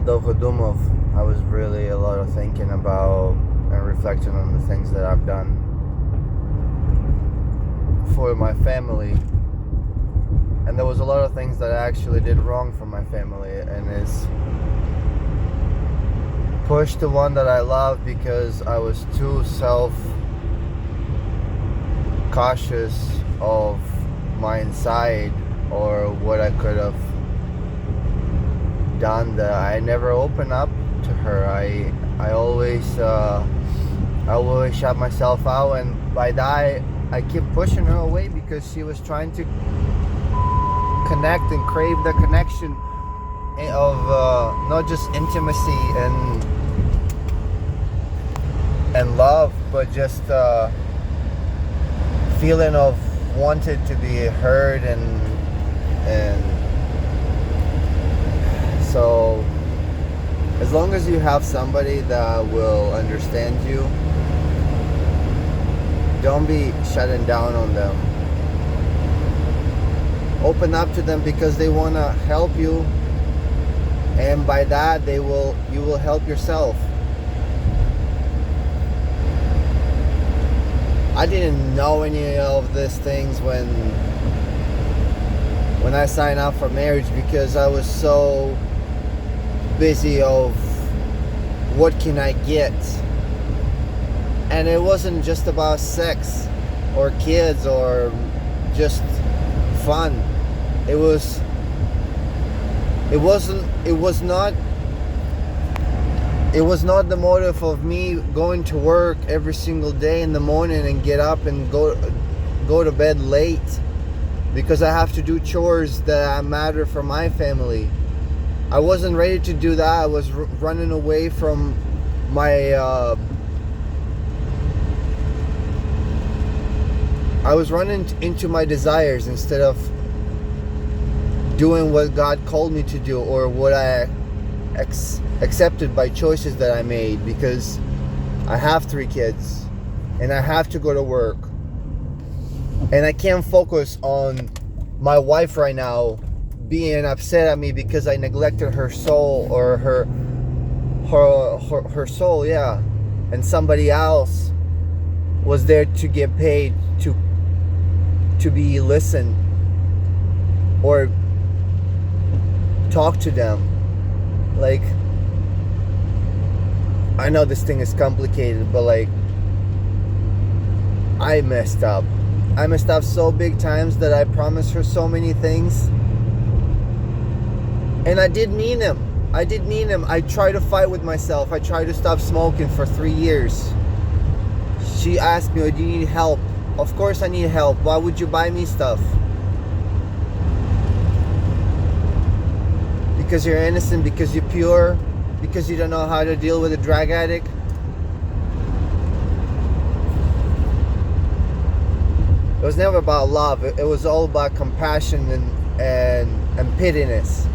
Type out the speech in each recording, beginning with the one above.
Dov Hodumov, I was really a lot of thinking about and reflecting on the things that I've done for my family. And there was a lot of things that I actually did wrong for my family, and is pushed the one that I love because I was too self-cautious of my inside or what I could have done. That I never opened up to her. I always shut myself out, and by that I keep pushing her away because she was trying to connect and crave the connection of not just intimacy and love, but just feeling of wanted to be heard, and so as long as you have somebody that will understand you, don't be shutting down on them. Open up to them because they want to help you, and by that you will help yourself. I didn't know any of these things when I signed up for marriage, because I was so busy of what can I get, and it wasn't just about sex or kids or just fun. It was not the motive of me going to work every single day in the morning and get up and go to bed late because I have to do chores that matter for my family. I wasn't ready to do that. I was running away from my I was running into my desires instead of doing what God called me to do, or what I accepted by choices that I made, because I have 3 kids and I have to go to work, and I can't focus on my wife right now being upset at me because I neglected her soul, or her soul, yeah, and somebody else was there to get paid to be listened or talk to them. Like, I know this thing is complicated, but like, I messed up so big times that I promised her so many things, and I did mean them. I tried to fight with myself. I tried to stop smoking for 3 years. She asked me, "Oh, do you need help?" Of course I need help. Why would you buy me stuff? Because you're innocent, because you're pure, because you don't know how to deal with a drug addict. It was never about love. It was all about compassion and pityness.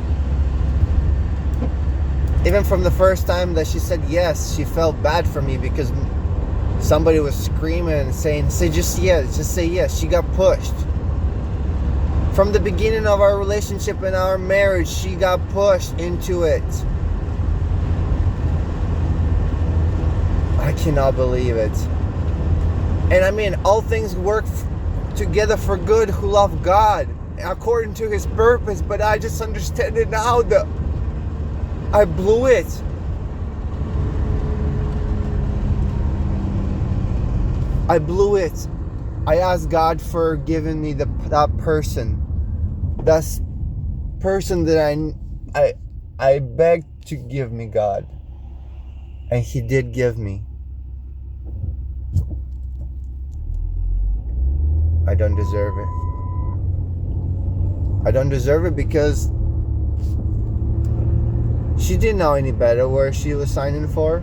Even from the first time that she said yes, she felt bad for me because somebody was screaming and saying, just say yes. She got pushed. From the beginning of our relationship and our marriage, she got pushed into it. I cannot believe it. And I mean, all things work together for good who love God according to His purpose. But I just understand it now that I blew it. I blew it. I asked God for giving me that person that I begged to give me, God, and He did give me. I don't deserve it. I don't deserve it because she didn't know any better where she was signing for.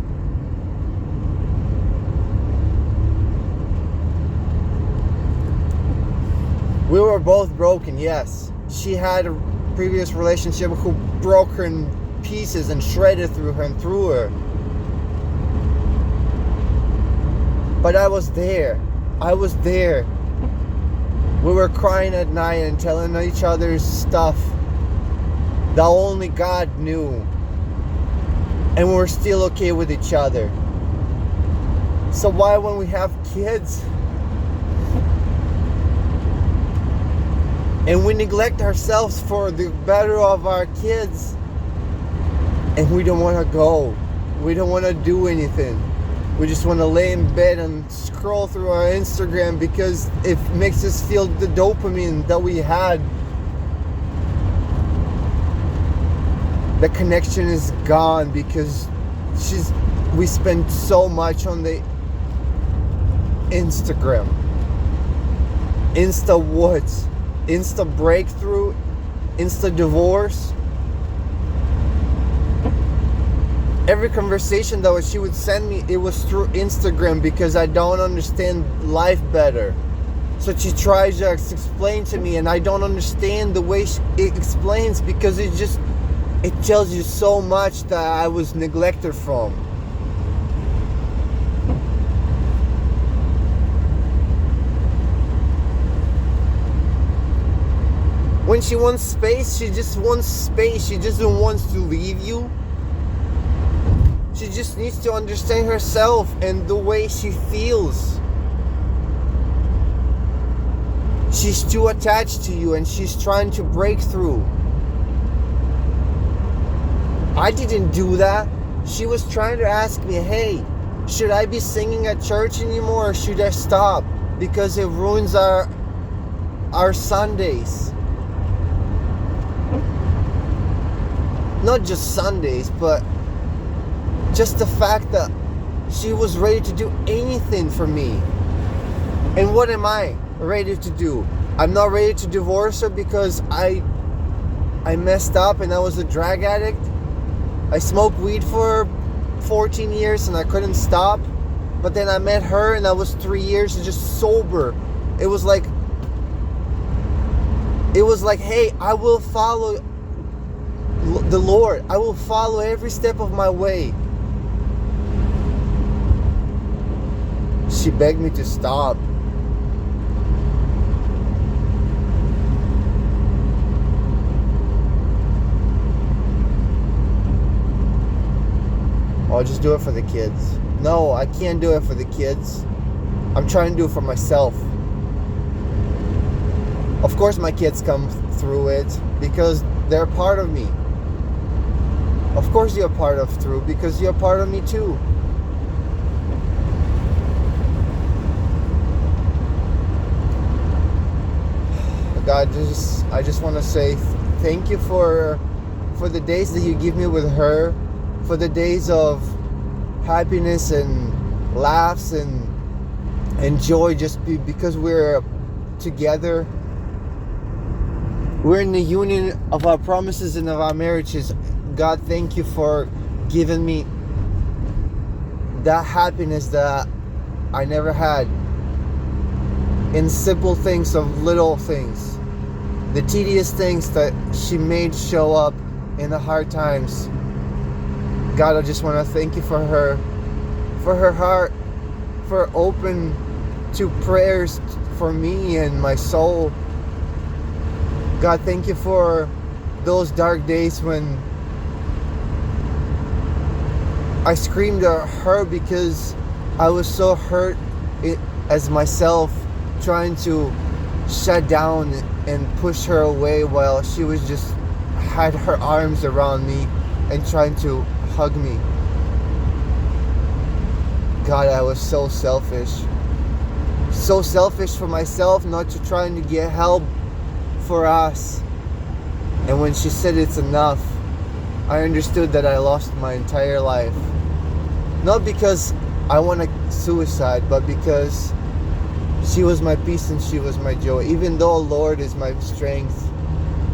We were both broken, yes. She had a previous relationship who broke her in pieces and shredded through her and through her. But I was there. We were crying at night and telling each other stuff that only God knew. and we're still okay with each other. So why, when we have kids and we neglect ourselves for the better of our kids, and we don't want to go, we don't want to do anything, we just want to lay in bed and scroll through our Instagram because it makes us feel the dopamine that we had, the connection is gone because we spend so much on the Instagram. Insta what? Insta breakthrough? Insta divorce? Every conversation that she would send me, it was through Instagram because I don't understand life better. So she tries to explain to me and I don't understand the way it explains because it tells you so much that I was neglected from. When she wants space, she just wants space. She just wants to leave you. She just needs to understand herself and the way she feels. She's too attached to you and she's trying to break through. I didn't do that. She was trying to ask me, hey, should I be singing at church anymore or should I stop? Because it ruins our Sundays. Not just Sundays, but just the fact that she was ready to do anything for me. And what am I ready to do? I'm not ready to divorce her because I messed up and I was a drug addict. I smoked weed for 14 years and I couldn't stop. But then I met her and I was 3 years just sober. It was like, hey, I will follow the Lord. I will follow every step of my way. She begged me to stop. I'll just do it for the kids. No, I can't do it for the kids. I'm trying to do it for myself. Of course my kids come through it because they're part of me. Of course you're part of through because you're part of me too. God, I just want to say thank you for the days that you give me with her, for the days of happiness and laughs and joy just because we're together. We're in the union of our promises and of our marriages. God, thank you for giving me that happiness that I never had in simple things of little things. The tedious things that she made show up in the hard times. God, I just want to thank you for her heart, for open to prayers for me and my soul. God, thank you for those dark days when I screamed at her because I was so hurt as myself, trying to shut down and push her away while she was just had her arms around me and trying to hug me. God, I was so selfish. So selfish for myself, not to trying to get help for us. And when she said it's enough, I understood that I lost my entire life. Not because I wanted suicide, but because she was my peace and she was my joy. Even though Lord is my strength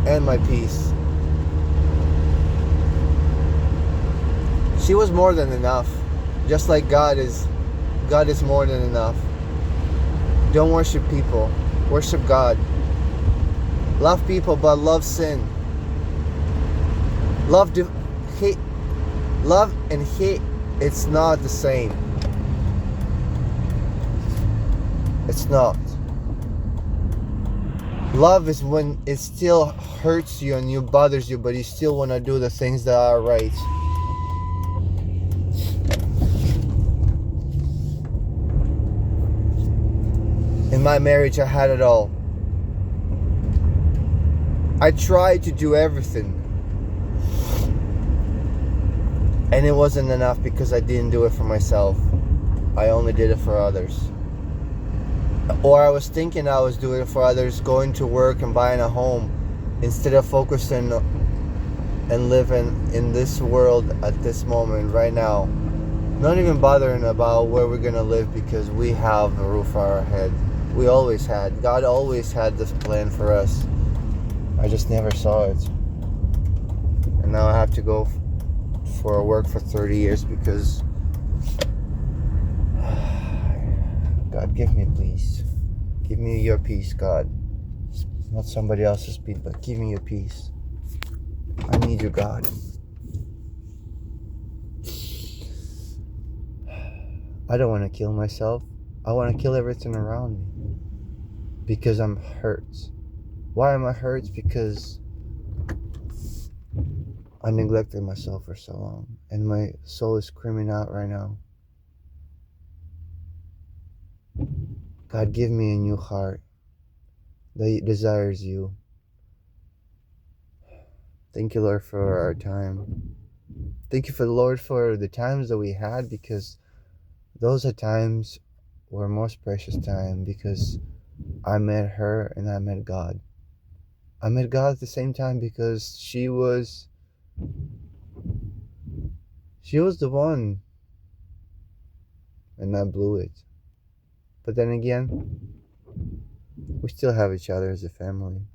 and my peace. She was more than enough. Just like God is more than enough. Don't worship people. Worship God. Love people, but love sin. Love and hate, it's not the same. It's not. Love is when it still hurts you and it bothers you, but you still want to do the things that are right. In my marriage, I had it all. I tried to do everything. And it wasn't enough because I didn't do it for myself. I only did it for others. Or I was thinking I was doing it for others, going to work and buying a home, instead of focusing and living in this world at this moment, right now. Not even bothering about where we're going to live, because we have a roof over our head. We always had. God always had this plan for us. I just never saw it. And now I have to go for work for 30 years because God, give me peace. Give me your peace, God. Not somebody else's peace, but give me your peace. I need you, God. I don't want to kill myself. I want to kill everything around me because I'm hurt. Why am I hurt? Because I neglected myself for so long, and my soul is screaming out right now. God, give me a new heart that desires you. Thank you, Lord, for our time. Thank you for the Lord for the times that we had, because those are times were most precious time, because I met her and I met God. I met God at the same time because she was the one, and I blew it. But then again, we still have each other as a family.